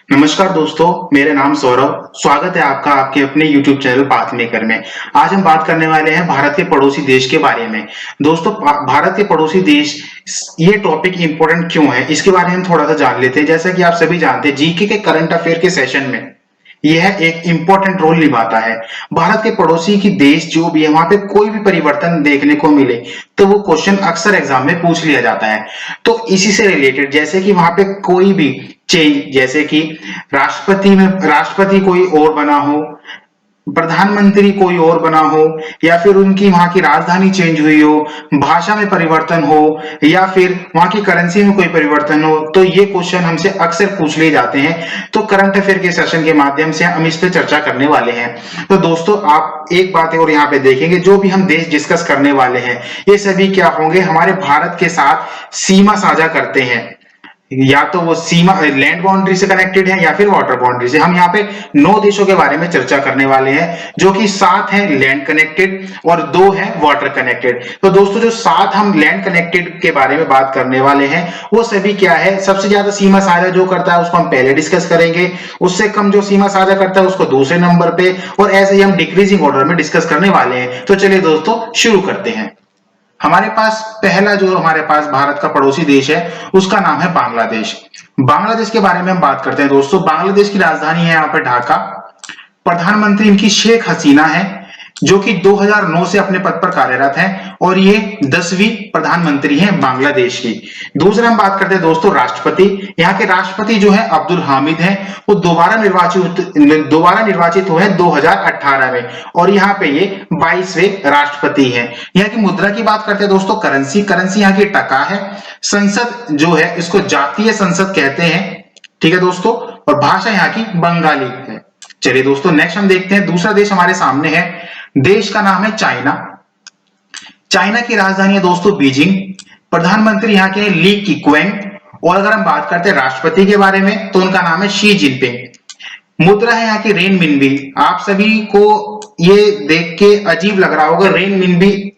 नमस्कार दोस्तों, मेरा नाम सौरभ। स्वागत है आपका आपके अपने YouTube चैनल पाथ मेकर में। आज हम बात करने वाले हैं भारत के पड़ोसी देश के बारे में। दोस्तों, भारत के पड़ोसी देश, ये टॉपिक इंपॉर्टेंट क्यों है इसके बारे में हम थोड़ा सा जान लेते हैं। जैसा कि आप सभी जानते हैं, जीके के करंट अफेयर के सेशन में यह एक इंपॉर्टेंट रोल निभाता है। भारत के पड़ोसी की देश जो भी है, वहां पे कोई भी परिवर्तन देखने को मिले तो वो क्वेश्चन अक्सर एग्जाम में पूछ लिया जाता है। तो इसी से रिलेटेड, जैसे कि वहां पे कोई भी चेंज, जैसे कि राष्ट्रपति कोई और बना हो, प्रधानमंत्री कोई और बना हो, या फिर उनकी वहां की राजधानी चेंज हुई हो, भाषा में परिवर्तन हो, या फिर वहां की करेंसी में कोई परिवर्तन हो, तो ये क्वेश्चन हमसे अक्सर पूछ लिए जाते हैं। तो करंट अफेयर के सेशन के माध्यम से हम इस पे चर्चा करने वाले हैं। तो दोस्तों, आप एक बात और यहाँ पे देखेंगे, जो भी हम देश डिस्कस करने वाले हैं ये सभी क्या होंगे, हमारे भारत के साथ सीमा साझा करते हैं। या तो वो सीमा लैंड बाउंड्री से कनेक्टेड है या फिर वाटर बाउंड्री से। हम यहाँ पे 9 देशों के बारे में चर्चा करने वाले हैं, जो कि 7 है लैंड कनेक्टेड और 2 है वाटर कनेक्टेड। तो दोस्तों, जो 7 हम लैंड कनेक्टेड के बारे में बात करने वाले हैं वो सभी क्या है, सबसे ज्यादा सीमा साझा जो करता है उसको हम पहले डिस्कस करेंगे, उससे कम जो सीमा साझा करता है उसको दूसरे नंबर पे, और ऐसे ही हम डिक्रीजिंग ऑर्डर में डिस्कस करने वाले हैं। तो चलिए दोस्तों, शुरू करते हैं। हमारे पास पहला जो हमारे पास भारत का पड़ोसी देश है उसका नाम है बांग्लादेश। बांग्लादेश के बारे में हम बात करते हैं दोस्तों। बांग्लादेश की राजधानी है यहाँ पे ढाका। प्रधानमंत्री इनकी शेख हसीना है, जो कि 2009 से अपने पद पर कार्यरत हैं, और ये 10वीं प्रधानमंत्री हैं बांग्लादेश की। दूसरा हम बात करते हैं दोस्तों राष्ट्रपति। यहाँ के राष्ट्रपति जो है अब्दुल हामिद हैं, वो दोबारा निर्वाचित हुए हैं 2018 में, और यहाँ पे ये 22वें राष्ट्रपति हैं। यहाँ की मुद्रा की बात करते हैं दोस्तों, करेंसी यहाँ की टका है। संसद जो है इसको जातीय संसद कहते हैं, ठीक है दोस्तों, और भाषा यहाँ की बंगाली है। चलिए दोस्तों, नेक्स्ट हम देखते हैं। दूसरा देश हमारे सामने है, देश का नाम है चाइना। चाइना की राजधानी है दोस्तों बीजिंग। प्रधानमंत्री यहाँ के हैं ली कीक्वेन। और अगर हम बात करते हैं राष्ट्रपति के बारे में तो उनका नाम है शी जिनपिंग। मुद्रा है यहाँ की रेन मिनबी। आप सभी को ये देख के अजीब लग रहा होगा, रेन मिनबी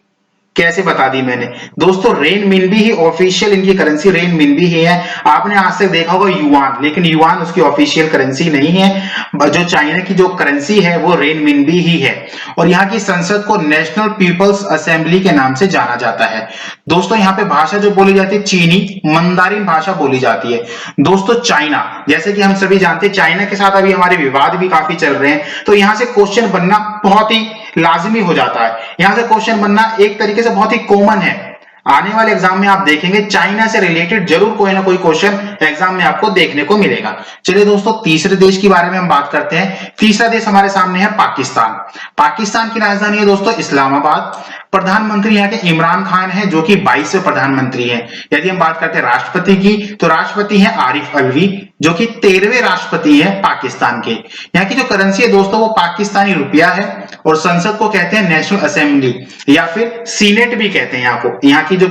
कैसे बता दी मैंने। दोस्तों, रेन मिनबी ही ऑफिशियल इनकी करेंसी रेन मिनबी ही है। आपने आज तक देखा होगा युआन, लेकिन युआन उसकी ऑफिशियल करेंसी नहीं है। जो चाइना की जो करेंसी है वो रेन मिनबी ही है। और यहाँ की संसद को नेशनल पीपल्स असेंबली के नाम से जाना जाता है। दोस्तों, यहाँ पे भाषा जो बोली जाती है चीनी मंदारिन भाषा बोली जाती है। दोस्तों, चाइना, जैसे कि हम सभी जानते हैं, चाइना के साथ अभी हमारे विवाद भी काफी चल रहे हैं, तो यहां से क्वेश्चन बनना बहुत ही लाजमी हो जाता है। यहां से क्वेश्चन बनना एक तरीके से बहुत ही कॉमन है। आने वाले एग्जाम में आप देखेंगे चाइना से रिलेटेड जरूर कोई ना कोई क्वेश्चन एग्जाम में आपको देखने को मिलेगा। चलिए दोस्तों, तीसरे देश के बारे में हम बात करते हैं। तीसरा देश हमारे सामने है पाकिस्तान। पाकिस्तान की राजधानी है दोस्तों इस्लामाबाद। प्रधानमंत्री यहाँ के इमरान खान हैं, जो कि 22वें प्रधानमंत्री हैं। यदि हम बात करते हैं राष्ट्रपति की, तो राष्ट्रपति हैं आरिफ अलवी, जो कि 13वें राष्ट्रपति हैं पाकिस्तान के। यहाँ की जो करेंसी है दोस्तों वो पाकिस्तानी रुपया है, और संसद को कहते हैं नेशनल असेंबली या फिर सीनेट भी कहते हैं। यहाँ को, यहाँ की जो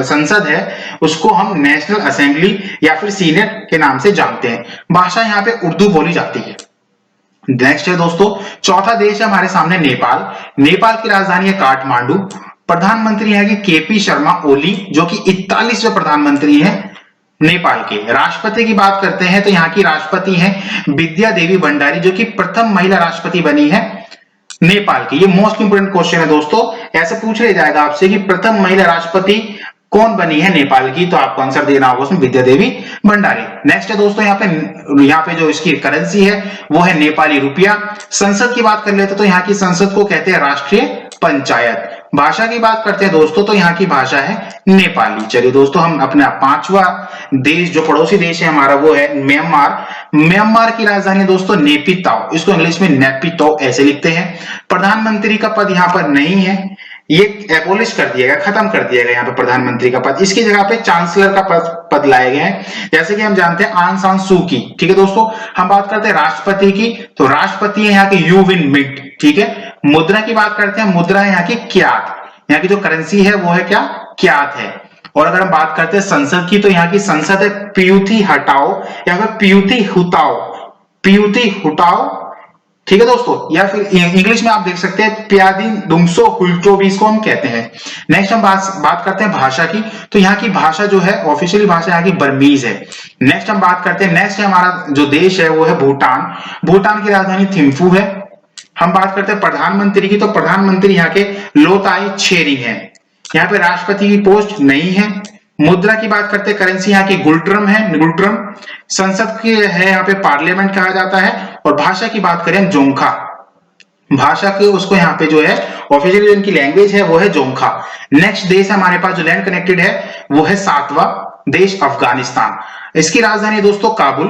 संसद है उसको हम नेशनल असेंबली या फिर सीनेट के नाम से जानते हैं। भाषा यहाँ पे उर्दू बोली जाती है। नेक्स्ट है दोस्तों, चौथा देश है हमारे सामने नेपाल। नेपाल की राजधानी है काठमांडू। प्रधानमंत्री यहाँ की केपी शर्मा ओली, जो कि 41वें प्रधानमंत्री हैं नेपाल के। राष्ट्रपति की बात करते हैं तो यहाँ की राष्ट्रपति हैं विद्या देवी भंडारी, जो कि प्रथम महिला राष्ट्रपति बनी है नेपाल की। ये मोस्ट इंपोर्टेंट क्वेश्चन है दोस्तों, ऐसे पूछ लिया जाएगा आपसे कि प्रथम महिला राष्ट्रपति कौन बनी है नेपाल की, तो आपको आंसर देना होगा उसमें विद्या देवी भंडारी। नेक्स्ट है दोस्तों, यहाँ पे जो इसकी करेंसी है वो है नेपाली रुपया। संसद की बात कर लेते तो यहाँ की संसद को कहते हैं राष्ट्रीय पंचायत। भाषा की बात करते हैं दोस्तों तो यहाँ की भाषा है नेपाली। चलिए दोस्तों, हम अपना 5वां देश जो पड़ोसी देश है हमारा वो है म्यांमार। म्यांमार की राजधानी दोस्तों नेपिताओ, इसको इंग्लिश में नेपितो ऐसे लिखते हैं। प्रधानमंत्री का पद यहाँ पर नहीं है, ये एबोलिश कर दिया गया, खत्म कर दिया गया यहाँ पे प्रधानमंत्री का पद। इसकी जगह पे चांसलर का पद लाए गए हैं, जैसे कि हम जानते हैं आंग सान सू की। ठीक है दोस्तों, हम बात करते हैं राष्ट्रपति की, तो राष्ट्रपति है यहाँ के यू विन मिंट। ठीक है, मुद्रा की बात करते हैं, मुद्रा है यहाँ की क्यात। यहाँ की जो करेंसी है वो है क्या, क्यात है। और अगर हम बात करते हैं संसद की, तो यहाँ की संसद है पियूथी हटाओ या फिर पियूथी हुटाओ, पियूथी हुटाओ। ठीक है दोस्तों, या फिर इंग्लिश में आप देख सकते हैं प्यादिन दुमसो हुल्चो भी इसको हम कहते हैं। नेक्स्ट हम बात करते हैं भाषा की। तो यहाँ की भाषा जो है, ऑफिशियली भाषा यहाँ की बर्मीज है। नेक्स्ट हम बात करते हैं, नेक्स्ट हमारा जो देश है वो है भूटान। भूटान की राजधानी थिम्फू है। हम बात करते हैं प्रधानमंत्री की। तो प्रधानमंत्री यहाँ के लोताय छेरिंग है। यहाँ पे राष्ट्रपति की पोस्ट नहीं है। मुद्रा की बात करते हैं, करेंसी यहाँ की गुल्ट्रम है, गुल्ट्रम। संसद की है यहाँ पे पार्लियामेंट कहा जाता है। और भाषा की बात करें जोंखा, भाषा के उसको यहाँ पे जो है ऑफिशियली जो इनकी लैंग्वेज है वो है जोंखा। नेक्स्ट देश हमारे पास जो लैंड कनेक्टेड है वो है 7वां देश अफगानिस्तान। इसकी राजधानी है दोस्तों काबुल।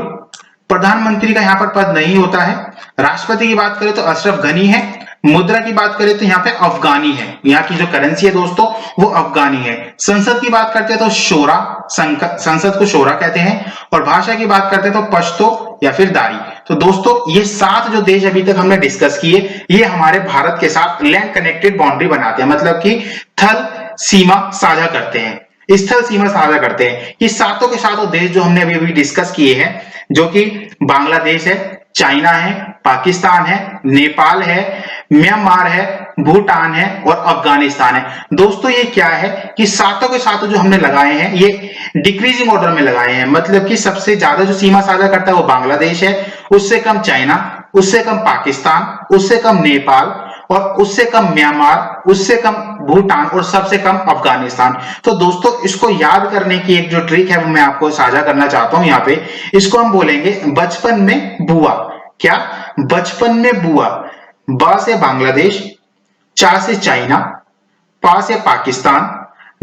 प्रधानमंत्री का यहाँ पर पद नहीं होता है। राष्ट्रपति की बात करें तो अशरफ गनी है। मुद्रा की बात करें तो यहाँ पे अफगानी है, यहाँ की जो करेंसी है दोस्तों वो अफगानी है। संसद की बात करते हैं तो शोरा, संसद को शोरा कहते हैं। और भाषा की बात करते हैं तो पश्तो या फिर दारी। तो दोस्तों ये 7 जो देश अभी तक हमने डिस्कस किए, ये हमारे भारत के साथ लैंड कनेक्टेड बाउंड्री बनाते हैं, मतलब कि थल सीमा साझा करते हैं, स्थल सीमा साझा करते हैं। ये सातों के सातों देश जो हमने अभी अभी डिस्कस किए हैं, जो कि बांग्लादेश है, चाइना है, पाकिस्तान है, नेपाल है, म्यांमार है, भूटान है और अफगानिस्तान है। दोस्तों ये क्या है कि सातों के सातों जो हमने लगाए हैं ये डिक्रीजिंग ऑर्डर में लगाए हैं, मतलब कि सबसे ज्यादा जो सीमा साझा करता है वो बांग्लादेश है, उससे कम चाइना, उससे कम पाकिस्तान, उससे कम नेपाल और उससे कम म्यांमार, उससे कम भूटान और सबसे कम अफगानिस्तान। तो दोस्तों इसको याद करने की एक जो ट्रिक है वो मैं आपको साझा करना चाहता हूं यहाँ पे। इसको हम बोलेंगे बचपन में बुआ। क्या? बचपन में बुआ। बा से बांग्लादेश, चा से चाइना, पा से पाकिस्तान,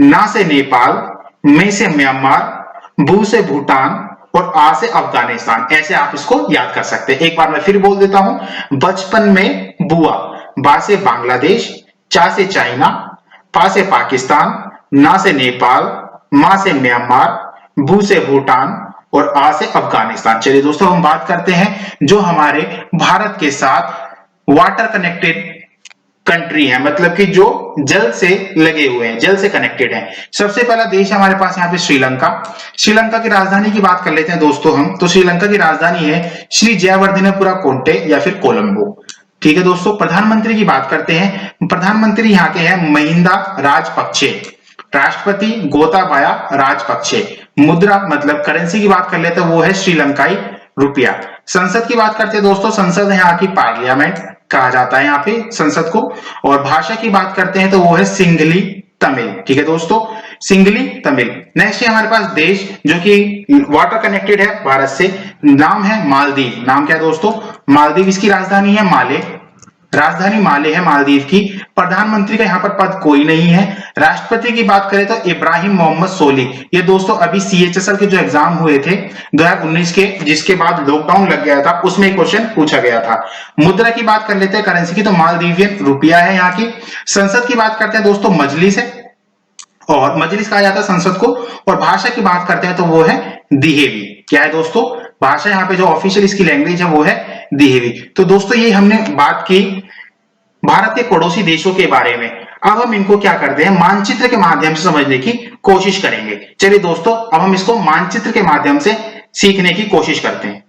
ना से नेपाल, में से म्यांमार, भू से भूटान और आ से अफगानिस्तान। ऐसे आप इसको याद कर सकते हैं। एक बार मैं फिर बोल देता हूं, बचपन में बुआ। बा से बांग्लादेश, चा से चाइना, पा से पाकिस्तान, ना से नेपाल, मा से म्यांमार, भू से भूटान और आ से अफगानिस्तान। चलिए दोस्तों हम बात करते हैं जो हमारे भारत के साथ वाटर कनेक्टेड कंट्री है, मतलब कि जो जल से लगे हुए हैं, जल से कनेक्टेड है। सबसे पहला देश हमारे पास यहाँ पे श्रीलंका। श्रीलंका की राजधानी की बात कर लेते हैं दोस्तों हम। तो श्रीलंका की राजधानी है श्री जयवर्धनेपुरा कोंटे या फिर कोलंबो। ठीक है दोस्तों, प्रधानमंत्री की बात करते हैं। प्रधानमंत्री यहाँ के हैं महिंदा राजपक्षे। राष्ट्रपति गोताबाया राजपक्षे। मुद्रा मतलब करेंसी की बात कर लेते हैं वो है श्रीलंकाई रुपया। संसद की बात करते हैं दोस्तों, संसद है यहाँ की पार्लियामेंट कहा जाता है यहाँ पे संसद को। और भाषा की बात करते हैं तो वो है सिंगली तमिल। ठीक है दोस्तों, सिंगली तमिल। नेक्स्ट है हमारे पास देश जो कि वाटर कनेक्टेड है भारत से, नाम है मालदीव। नाम क्या है दोस्तों? मालदीव। इसकी राजधानी है माले। राजधानी माले है मालदीव की। प्रधानमंत्री का यहाँ पर पद कोई नहीं है। राष्ट्रपति की बात करें तो इब्राहिम मोहम्मद सोलिह। ये दोस्तों अभी CHSL के जो एग्जाम हुए थे 2019 के, जिसके बाद लॉकडाउन लग गया था, उसमें एक क्वेश्चन पूछा गया था। मुद्रा की बात कर लेते हैं करेंसी की, तो मालदीवियन रुपया है यहाँ की। संसद की बात करते हैं दोस्तों मजलिस है, और मजलिस कहा जाता है संसद को। और भाषा की बात करते हैं तो वो है दिहेवी। क्या है दोस्तों? भाषा यहाँ पे जो ऑफिशियल इसकी लैंग्वेज है वो है दिहेवी। तो दोस्तों ये हमने बात की भारत के पड़ोसी देशों के बारे में। अब हम इनको क्या करते हैं, मानचित्र के माध्यम से समझने की कोशिश करेंगे। चलिए दोस्तों अब हम इसको मानचित्र के माध्यम से सीखने की कोशिश करते हैं।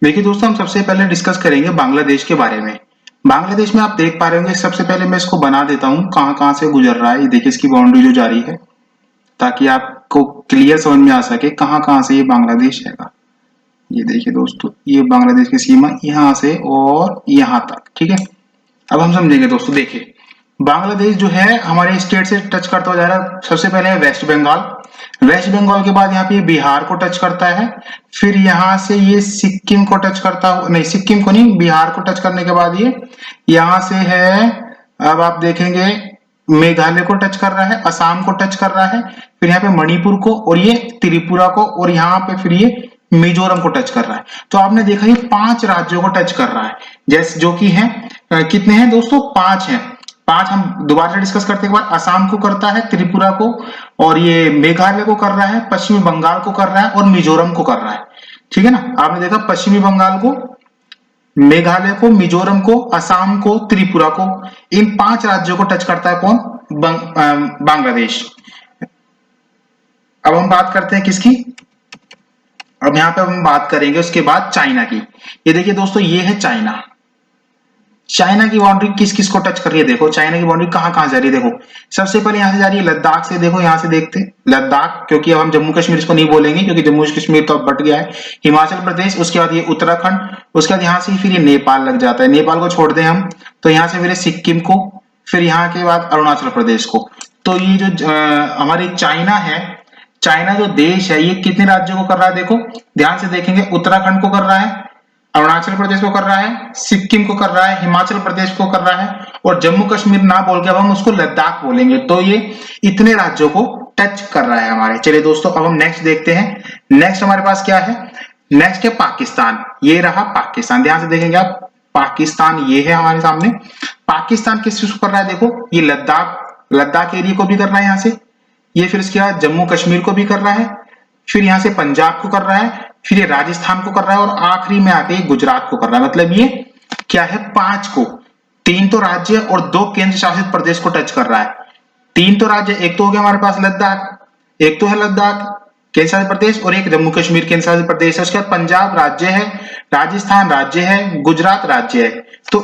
देखिए दोस्तों, हम सबसे पहले डिस्कस करेंगे बांग्लादेश के बारे में। बांग्लादेश में आप देख पा रहे होंगे, सबसे पहले मैं इसको बना देता हूं कहां कहां से गुजर रहा है। ये देखिए इसकी बाउंड्री जो जा रही है, ताकि आपको क्लियर समझ में आ सके कहां कहां से ये बांग्लादेश है। ये देखिए दोस्तों, ये बांग्लादेश की सीमा यहां से और यहां तक। ठीक है, अब हम समझेंगे दोस्तों। देखिए बांग्लादेश जो है हमारे स्टेट से टच करता हुआ जा रहा है। सबसे पहले है वेस्ट बंगाल। वेस्ट बंगाल के बाद यहाँ पे बिहार को टच करता है। फिर यहाँ से ये सिक्किम को टच करता हुआ, नहीं सिक्किम को नहीं, बिहार को टच करने के बाद ये यहाँ से है, अब आप देखेंगे मेघालय को टच कर रहा है, असम को टच कर रहा है, फिर यहाँ पे मणिपुर को, और ये त्रिपुरा को, और यहाँ पे फिर ये मिजोरम को टच कर रहा है। तो आपने देखा ये 5 राज्यों को टच कर रहा है, जैसे जो कि है कितने हैं दोस्तों? 5 हैं। 5 हम दोबारा डिस्कस करते के बाद असम को करता है, त्रिपुरा को, और ये मेघालय को कर रहा है, पश्चिमी बंगाल को कर रहा है और मिजोरम को कर रहा है। ठीक है ना, आपने देखा पश्चिमी बंगाल को, मेघालय को, मिजोरम को, असम को, त्रिपुरा को, इन 5 राज्यों को टच करता है कौन? बांग्लादेश। अब हम बात करते हैं किसकी? अब यहाँ पे हम बात करेंगे उसके बाद चाइना की। ये देखिए दोस्तों, ये है चाइना। चाइना की बाउंड्री किस किस को टच कर रही है, देखो चाइना की बाउंड्री कहाँ कहाँ जा रही है। देखो सबसे पहले यहाँ से जा रही है लद्दाख से, देखो यहाँ से देखते हैं लद्दाख, क्योंकि अब हम जम्मू कश्मीर इसको नहीं बोलेंगे क्योंकि जम्मू कश्मीर तो अब बट गया है। हिमाचल प्रदेश, उसके बाद ये उत्तराखंड, उसके बाद यहाँ से फिर ये नेपाल लग जाता है। नेपाल को छोड़ दें हम तो यहाँ से फिर सिक्किम को, फिर यहाँ के बाद अरुणाचल प्रदेश को। तो ये जो हमारी चाइना है, चाइना जो देश है ये कितने राज्यों को कर रहा है, देखो ध्यान से देखेंगे, उत्तराखंड को कर रहा है, अरुणाचल प्रदेश को कर रहा है, सिक्किम को कर रहा है, हिमाचल प्रदेश को कर रहा है, और जम्मू कश्मीर ना बोल के अब हम उसको लद्दाख बोलेंगे। तो ये इतने राज्यों को टच कर रहा है हमारे। चलिए दोस्तों, अब हम नेक्स्ट देखते हैं। नेक्स्ट हमारे पास क्या है, नेक्स्ट है पाकिस्तान। ये रहा पाकिस्तान, ध्यान से देखेंगे आप, पाकिस्तान ये है हमारे सामने। पाकिस्तान किस चीज को कर रहा है, देखो ये लद्दाख एरिया को भी कर रहा है यहाँ से, ये फिर उसके बाद जम्मू कश्मीर को भी कर रहा है, फिर यहाँ से पंजाब को कर रहा है, फिर ये राजस्थान को कर रहा है, और आखिरी में आके ये गुजरात को कर रहा है। मतलब ये क्या है, 5 को, 3 तो राज्य और 2 केंद्र शासित प्रदेश को टच कर रहा है। 3 तो राज्य, एक तो हो गया हमारे पास लद्दाख, एक तो है लद्दाख केंद्र शासित प्रदेश, और एक जम्मू कश्मीर केंद्र शासित प्रदेश है। उसके बाद पंजाब राज्य है, राजस्थान राज्य है, गुजरात राज्य है। तो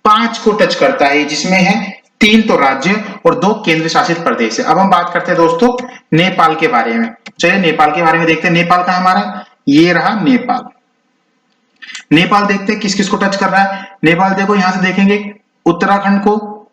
5 को टच करता है, जिसमें है 3 तो राज्य और 2 केंद्र शासित प्रदेश है। अब हम बात करते हैं दोस्तों नेपाल के बारे में। चलिए नेपाल के बारे में देखते हैं। नेपाल का हमारा ये रहा नेपाल। नेपाल देखते हैं किस किस को टच कर रहा है। नेपाल देखो यहां से देखेंगे उत्तराखंड को,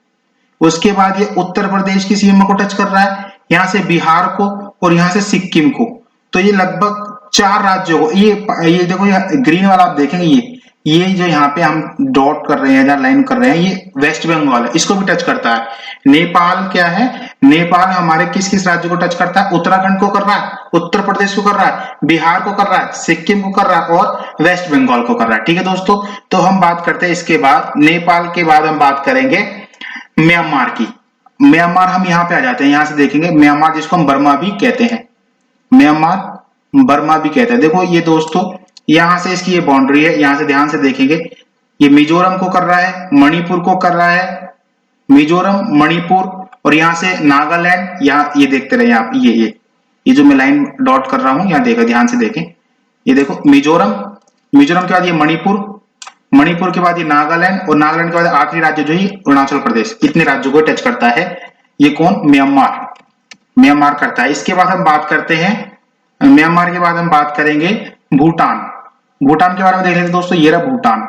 उसके बाद ये उत्तर प्रदेश की सीमा को टच कर रहा है, यहां से बिहार को, और यहां से सिक्किम को। तो ये लगभग 4 राज्यों को, ये देखो ग्रीन वाला आप देखेंगे, ये जो यहाँ पे हम डॉट कर रहे हैं, जहाँ लाइन कर रहे हैं, ये वेस्ट बंगाल है, इसको भी टच करता है। नेपाल क्या है, नेपाल हमारे किस किस राज्य को टच करता है, उत्तराखंड को कर रहा है, उत्तर प्रदेश को कर रहा है, बिहार को कर रहा है, सिक्किम को कर रहा है, और वेस्ट बंगाल को कर रहा है। ठीक है दोस्तों, तो हम बात करते हैं इसके बाद, नेपाल के बाद हम बात करेंगे म्यांमार की। म्यांमार हम यहाँ पे आ जाते हैं, यहां से देखेंगे म्यांमार, जिसको हम बर्मा भी कहते हैं, म्यांमार बर्मा भी कहते हैं। देखो ये दोस्तों, यहां से इसकी ये बाउंड्री है, यहां से ध्यान से देखेंगे, ये मिजोरम को कर रहा है, मणिपुर को कर रहा है, मिजोरम, मणिपुर, और यहां से नागालैंड, यहाँ ये देखते रहे आप, ये जो मैं लाइन डॉट कर रहा हूं, यहाँ देखो ध्यान से देखें, ये देखो मिजोरम, मिजोरम के बाद ये मणिपुर, मणिपुर के बाद ये नागालैंड, और नागालैंड के बाद आखिरी राज्य जो है अरुणाचल प्रदेश। इतने राज्यों को टच करता है ये कौन, म्यांमार, म्यांमार करता है। इसके बाद हम बात करते हैं, म्यांमार के बाद हम बात करेंगे भूटान। भूटान के बारे में देख लेते दोस्तों, ये रहा भूटान।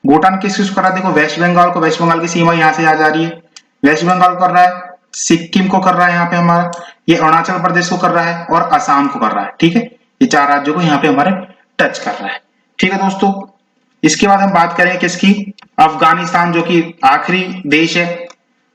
भूटान किस किस कर रहा है, देखो वेस्ट बंगाल को, वेस्ट बंगाल की सीमा यहां से आ जा रही है, वेस्ट बंगाल कर रहा है, सिक्किम को कर रहा है यहाँ पे हमारा, ये अरुणाचल प्रदेश को कर रहा है, और असम को कर रहा है। ठीक है, ये 4 राज्यों को यहाँ पे हमारे टच कर रहा है। ठीक है दोस्तों, इसके बाद हम बात करें किसकी, अफगानिस्तान, जो कि आखिरी देश है।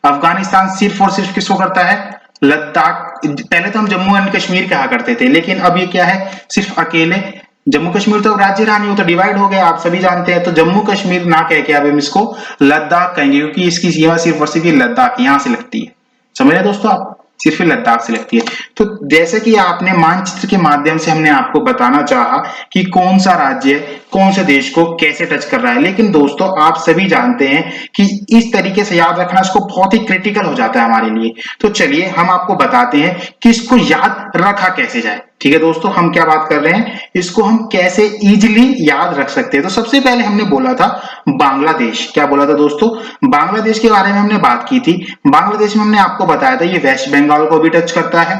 अफगानिस्तान सिर्फ और सिर्फ किसको करता है, लद्दाख। पहले तो हम जम्मू एंड कश्मीर कहा करते थे, लेकिन अब ये क्या है, सिर्फ अकेले जम्मू कश्मीर तो राज्य रहा नहीं, वो तो डिवाइड हो गया, आप सभी जानते हैं। तो जम्मू कश्मीर ना कह के अब हम इसको लद्दाख कहेंगे, क्योंकि इसकी सीमा सिर्फ और सिर्फ लद्दाख यहां से लगती है। समझ रहे दोस्तों आप, सिर्फ लद्दाख से लगती है। तो जैसे कि आपने मानचित्र के माध्यम से हमने आपको बताना चाहा कि कौन सा राज्य कौन से देश को कैसे टच कर रहा है, लेकिन दोस्तों आप सभी जानते हैं कि इस तरीके से याद रखना इसको बहुत ही क्रिटिकल हो जाता है हमारे लिए। तो चलिए हम आपको बताते हैं कि इसको याद रखा कैसे जाए। ठीक है दोस्तों, हम क्या बात कर रहे हैं, इसको हम कैसे इजीली याद रख सकते हैं। तो सबसे पहले हमने बोला था बांग्लादेश। क्या बोला था दोस्तों, बांग्लादेश के बारे में हमने बात की थी। बांग्लादेश में हमने आपको बताया था ये वेस्ट बंगाल को भी टच करता है।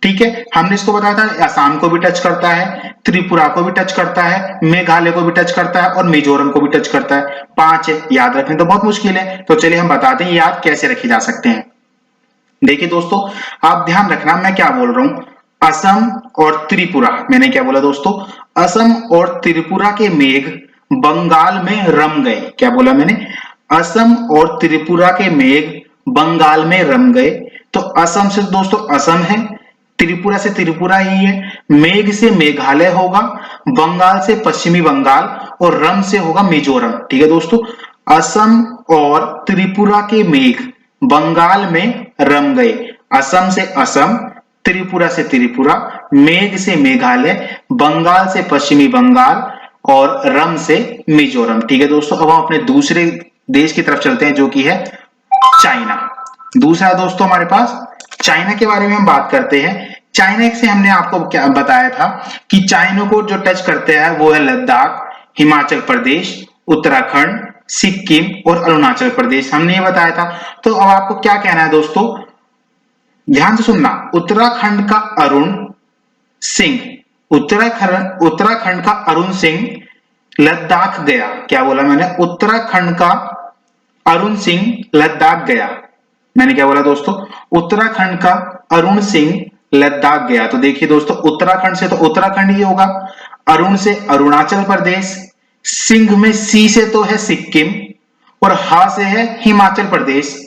ठीक है, हमने इसको बताया था असम को भी टच करता है, त्रिपुरा को भी टच करता है, मेघालय को भी टच करता है, और मिजोरम को भी टच करता है। 5 है, याद रखने तो बहुत मुश्किल है। तो चलिए हम बताते हैं याद कैसे रखे जा सकते हैं। देखिए दोस्तों, आप ध्यान रखना मैं क्या बोल रहा हूं, असम और त्रिपुरा, मैंने क्या बोला दोस्तों, असम और त्रिपुरा के मेघ बंगाल में रम गए। क्या बोला मैंने, असम और त्रिपुरा के मेघ बंगाल में रम गए। तो असम से दोस्तों असम है, त्रिपुरा से त्रिपुरा ही है, मेघ से मेघालय होगा, बंगाल से पश्चिमी बंगाल, और रम से होगा मिजोरम। ठीक है दोस्तों, असम और त्रिपुरा के मेघ बंगाल में रम गए। असम से असम, त्रिपुरा से त्रिपुरा, मेघ से मेघालय, बंगाल से पश्चिमी बंगाल, और रम से मिजोरम। ठीक है दोस्तों, अब हम अपने दूसरे देश की तरफ चलते हैं, जो कि है चाइना। दूसरा दोस्तों हमारे पास चाइना के बारे में हम बात करते हैं चाइना से हमने आपको क्या बताया था कि चाइना को जो टच करते हैं वो है लद्दाख, हिमाचल प्रदेश, उत्तराखंड, सिक्किम और अरुणाचल प्रदेश, हमने ये बताया था। तो अब आपको क्या कहना है दोस्तों, ध्यान से सुनना। उत्तराखंड का अरुण सिंह, उत्तराखंड का अरुण सिंह लद्दाख गया। क्या बोला मैंने? उत्तराखंड का अरुण सिंह लद्दाख गया। मैंने क्या बोला दोस्तों? उत्तराखंड का अरुण सिंह लद्दाख गया। तो देखिए दोस्तों, उत्तराखंड से तो उत्तराखंड ही होगा, अरुण से अरुणाचल प्रदेश, सिंह में सी से तो है सिक्किम और हा से है हिमाचल प्रदेश,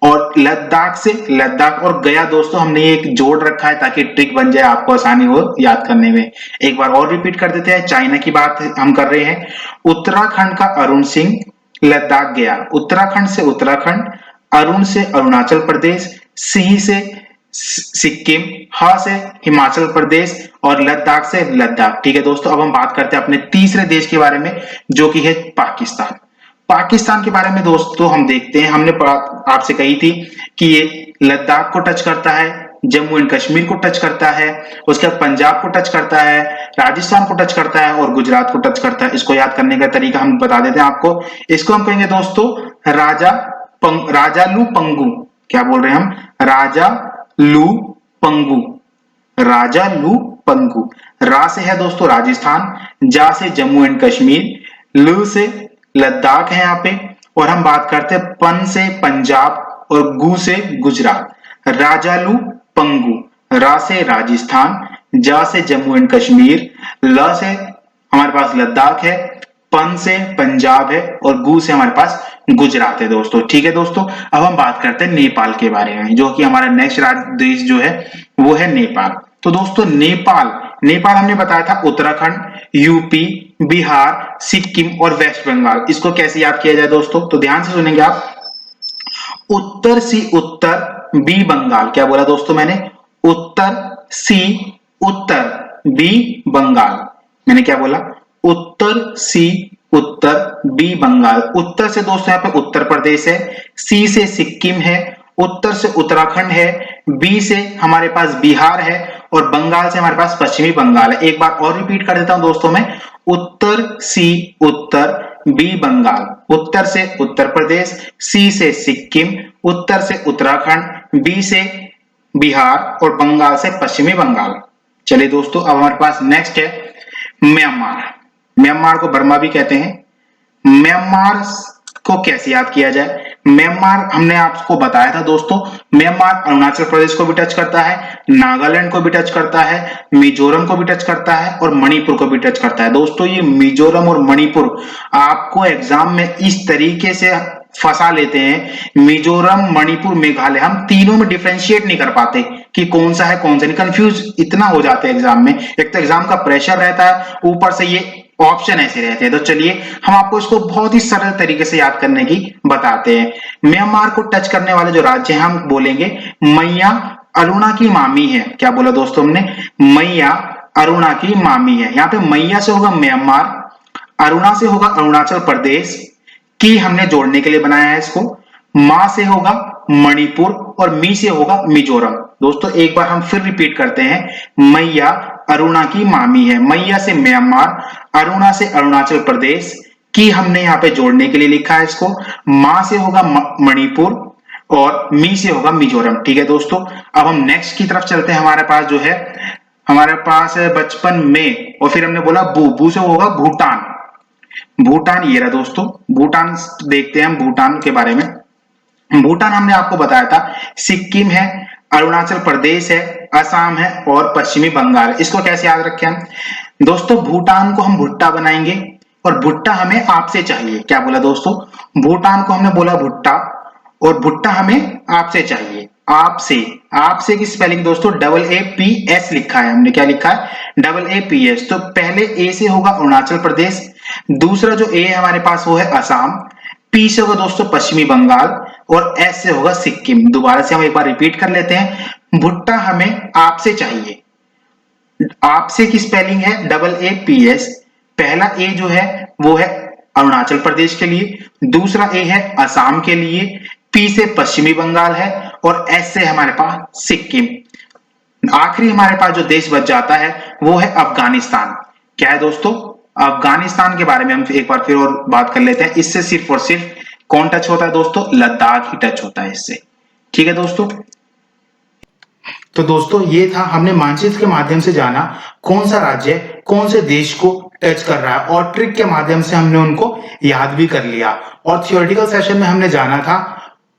और लद्दाख से लद्दाख, और गया दोस्तों हमने ये एक जोड़ रखा है ताकि ट्रिक बन जाए, आपको आसानी हो याद करने में। एक बार और रिपीट कर देते हैं, चाइना की बात हम कर रहे हैं। उत्तराखंड का अरुण सिंह लद्दाख गया। उत्तराखंड से उत्तराखंड, अरुण से अरुणाचल प्रदेश, सिंह से सिक्किम, हा से हिमाचल प्रदेश और लद्दाख से लद्दाख। ठीक है दोस्तों, अब हम बात करते हैं अपने तीसरे देश के बारे में जो कि है पाकिस्तान। पाकिस्तान के बारे में दोस्तों हम देखते हैं, हमने आपसे कही थी कि ये लद्दाख को टच करता है, जम्मू एंड कश्मीर को टच करता है, उसके बाद पंजाब को टच करता है, राजस्थान को टच करता है और गुजरात को टच करता है। इसको याद करने का तरीका हम बता देते हैं आपको। इसको हम कहेंगे दोस्तों राजालू पंगू। क्या बोल रहे हैं हम? राजालू पंगू, राजालू पंगू। रा से है दोस्तों राजस्थान, जा से जम्मू एंड कश्मीर, लू से लद्दाख है यहाँ पे, और हम बात करते हैं पन से पंजाब और गु से गुजरात। राजालू पंगू, रा से राजस्थान, जा से जम्मू एंड कश्मीर, ल से हमारे पास लद्दाख है, पन से पंजाब है और गु से हमारे पास गुजरात है दोस्तों। ठीक है दोस्तों, अब हम बात करते हैं नेपाल के बारे में, जो कि हमारा नेक्स्ट देश जो है वो है नेपाल। तो दोस्तों नेपाल, नेपाल हमने बताया था उत्तराखंड, यूपी, बिहार, सिक्किम और वेस्ट बंगाल। इसको कैसे याद किया जाए दोस्तों? तो ध्यान से सुनेंगे आप। उत्तर सी उत्तर, बी बंगाल। क्या बोला दोस्तों मैंने? उत्तर सी उत्तर, बी बंगाल। मैंने क्या बोला? उत्तर सी उत्तर, बी बंगाल। उत्तर से दोस्तों यहाँ पे उत्तर प्रदेश है, सी से सिक्किम है, उत्तर से उत्तराखंड है, बी से हमारे पास बिहार है और बंगाल से हमारे पास पश्चिमी बंगाल है। एक बार और रिपीट कर देता हूं दोस्तों मैं। उत्तर सी उत्तर, बी बंगाल। उत्तर से उत्तर प्रदेश, सी से सिक्किम, उत्तर से उत्तराखंड, बी से बिहार और बंगाल से पश्चिमी बंगाल। चलिए दोस्तों, अब हमारे पास नेक्स्ट है म्यांमार। म्यांमार को बर्मा भी कहते हैं। म्यांमार को कैसे याद किया जाए? म्यांमार हमने आपको बताया था दोस्तों, म्यांमार अरुणाचल प्रदेश को भी टच करता है, नागालैंड को भी टच करता है, मिजोरम को भी टच करता है और मणिपुर को भी टच करता है। दोस्तों ये मिजोरम और मणिपुर आपको एग्जाम में इस तरीके से फंसा लेते हैं, मिजोरम, मणिपुर, मेघालय, हम तीनों में डिफरेंशिएट नहीं कर पाते कि कौन सा है कौन सा नहीं, कंफ्यूज इतना हो जाते हैं एग्जाम में। एक तो एग्जाम का प्रेशर रहता है, ऊपर से ये ऑप्शन ऐसे रहते हैं। तो चलिए हम आपको इसको बहुत ही सरल तरीके से याद करने की बताते हैं। म्यांमार को टच करने वाले जो राज्य हैं हम बोलेंगे मैया अरुणा की मामी है। क्या बोला दोस्तों हमने? मैया अरुणा की मामी है। यहाँ पे मैया से होगा म्यांमार, अरुणा से होगा अरुणाचल प्रदेश, की हमने जोड़ने के लिए बनाया है इसको, मां से होगा मणिपुर और मी से होगा मिजोरम। दोस्तों एक बार हम फिर रिपीट करते हैं, मैया अरुणा की मामी है। मैया से म्यांमार, अरुणा से अरुणाचल प्रदेश, की हमने यहाँ पे जोड़ने के लिए लिखा है इसको, मां से होगा मणिपुर और मी से होगा मिजोरम। ठीक है दोस्तों, अब हम नेक्स्ट की तरफ चलते हैं। हमारे पास जो है, हमारे पास बचपन में, और फिर हमने बोला बू से होगा भूटान। भूटान ये रहा दोस्तों, भूटान देखते हैं हम भूटान के बारे में। भूटान हमने आपको बताया था सिक्किम है, अरुणाचल प्रदेश है, असम है और पश्चिमी बंगाल। इसको कैसे याद रखें हम? दोस्तों भूटान को हम भुट्टा बनाएंगे और भुट्टा हमें आपसे चाहिए। क्या बोला दोस्तों? भूटान को हमने बोला भुट्टा और भुट्टा हमें आपसे चाहिए। आपसे, आपसे की स्पेलिंग दोस्तों AAPS लिखा है हमने। क्या लिखा है? AAPS। तो पहले ए से होगा अरुणाचल प्रदेश, दूसरा जो ए है हमारे पास वो है असम, पी से होगा दोस्तों पश्चिमी बंगाल और एस से होगा सिक्किम। दोबारा से हम एक बार रिपीट कर लेते हैं, भुट्टा हमें आपसे चाहिए। आपसे की स्पेलिंग है AAPS। पहला ए जो है वो है अरुणाचल प्रदेश के लिए, दूसरा ए है असम के लिए, पी से पश्चिमी बंगाल है और एस से हमारे पास सिक्किम। आखिरी हमारे पास जो देश बच जाता है वो है अफगानिस्तान। क्या है दोस्तों? अफगानिस्तान के बारे में हम एक बार फिर और बात कर लेते हैं। इससे सिर्फ और सिर्फ कौन टच होता है दोस्तों? लद्दाख ही टच होता है इससे। ठीक है दोस्तों। तो दोस्तों ये था, हमने मानचित्र के माध्यम से जाना कौन सा राज्य कौन से देश को टच कर रहा है, और ट्रिक के माध्यम से हमने उनको याद भी कर लिया। और थियोरेटिकल सेशन में हमने जाना था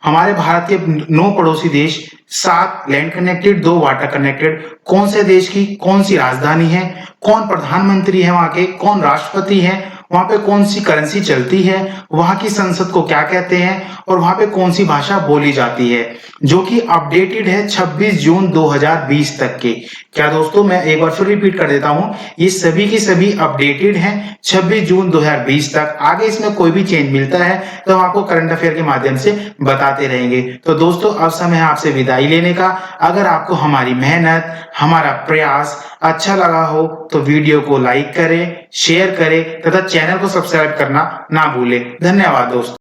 हमारे भारत के 9 पड़ोसी देश, 7 लैंड कनेक्टेड, 2 वाटर कनेक्टेड, कौन से देश की कौन सी राजधानी है, कौन प्रधानमंत्री है वहां के, कौन राष्ट्रपति है, वहां पे कौन सी करेंसी चलती है, वहां की संसद को क्या कहते हैं, और वहां पे कौन सी भाषा बोली जाती है, जो कि अपडेटेड है 26 जून 2020 तक के। क्या दोस्तों, मैं एक बार फिर रिपीट कर देता हूं, ये सभी की सभी अपडेटेड हैं 26 जून 2020 तक। आगे इसमें कोई भी चेंज मिलता है तो हम आपको करंट अफेयर के माध्यम से बताते रहेंगे। तो दोस्तों अब समय है आपसे विदाई लेने का। अगर आपको हमारी मेहनत, हमारा प्रयास अच्छा लगा हो तो वीडियो को लाइक करें, शेयर करें तथा चैनल को सब्सक्राइब करना ना भूलें। धन्यवाद दोस्तों।